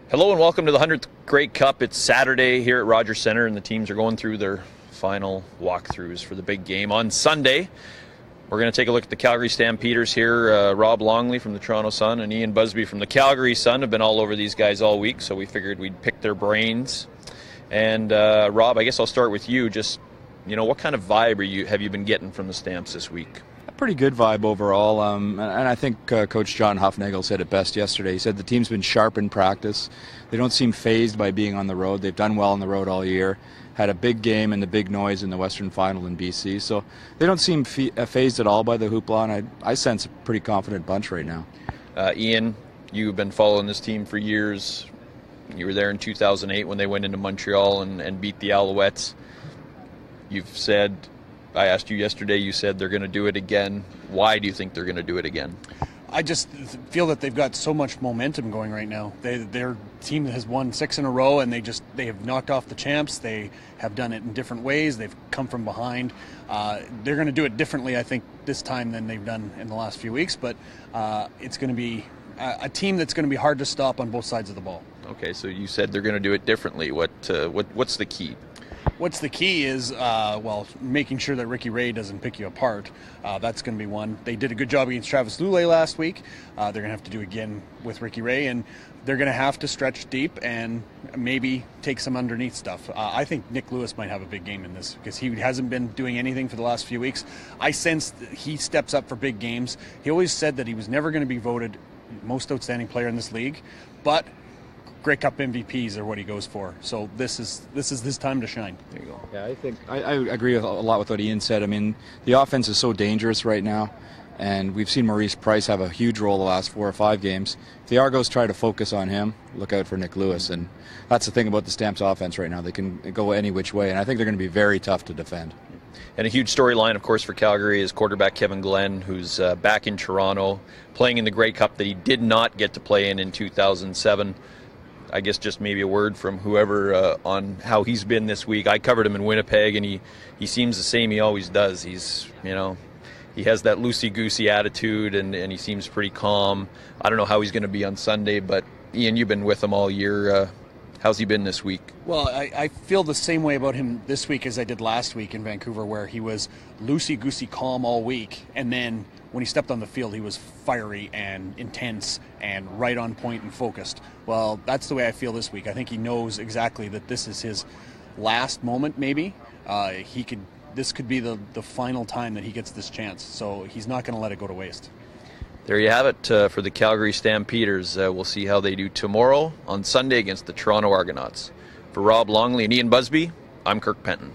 Hello and welcome to the 100th Grey Cup. It's Saturday here at Rogers Centre and the teams are going through their final walkthroughs for the big game. On Sunday, we're going to take a look at the Calgary Stampeders here. Rob Longley from the Toronto Sun and Ian Busby from the Calgary Sun have been all over these guys all week, so we figured we'd pick their brains. And Rob, I guess I'll start with you. Just, what kind of vibe have you been getting from the Stamps this week? Pretty good vibe overall, and I think Coach John Hufnagel said it best yesterday. He said the team's been sharp in practice. They don't seem phased by being on the road. They've done well on the road all year. Had a big game and the big noise in the Western Final in BC, so they don't seem phased at all by the hoopla, and I sense a pretty confident bunch right now. Ian, you've been following this team for years. You were there in 2008 when they went into Montreal and beat the Alouettes. You've said... I asked you yesterday, you said they're going to do it again. Why do you think they're going to do it again? I just feel that they've got so much momentum going right now. Their team has won 6 in a row, and they have knocked off the champs. They have done it in different ways. They've come from behind. They're going to do it differently, I think, this time than they've done in the last few weeks. But it's going to be a team that's going to be hard to stop on both sides of the ball. Okay, so you said they're going to do it differently. What's the key? What's the key is, making sure that Ricky Ray doesn't pick you apart. That's going to be one. They did a good job against Travis Lulay last week. They're going to have to do again with Ricky Ray, and they're going to have to stretch deep and maybe take some underneath stuff. I think Nick Lewis might have a big game in this because he hasn't been doing anything for the last few weeks. I sense that he steps up for big games. He always said that he was never going to be voted most outstanding player in this league, but Grey Cup MVPs are what he goes for. So this is his time to shine. There you go. Yeah, I think I agree with a lot with what Ian said. I mean, the offense is so dangerous right now, and we've seen Maurice Price have a huge role the last 4 or 5 games. If the Argos try to focus on him, look out for Nick Lewis, and that's the thing about the Stamps offense right now. They can go any which way, and I think they're going to be very tough to defend. And a huge storyline, of course, for Calgary is quarterback Kevin Glenn, who's back in Toronto, playing in the Grey Cup that he did not get to play in 2007. I guess just maybe a word from whoever on how he's been this week. I covered him in Winnipeg, and he seems the same he always does. He's, he has that loosey-goosey attitude, and he seems pretty calm. I don't know how he's going to be on Sunday, but Ian, you've been with him all year. How's he been this week? Well, I feel the same way about him this week as I did last week in Vancouver, where he was loosey-goosey calm all week, and then when he stepped on the field, he was fiery and intense and right on point and focused. Well, that's the way I feel this week. I think he knows exactly that this is his last moment, maybe. This could be the final time that he gets this chance, so he's not going to let it go to waste. There you have it for the Calgary Stampeders. We'll see how they do tomorrow on Sunday against the Toronto Argonauts. For Rob Longley and Ian Busby, I'm Kirk Penton.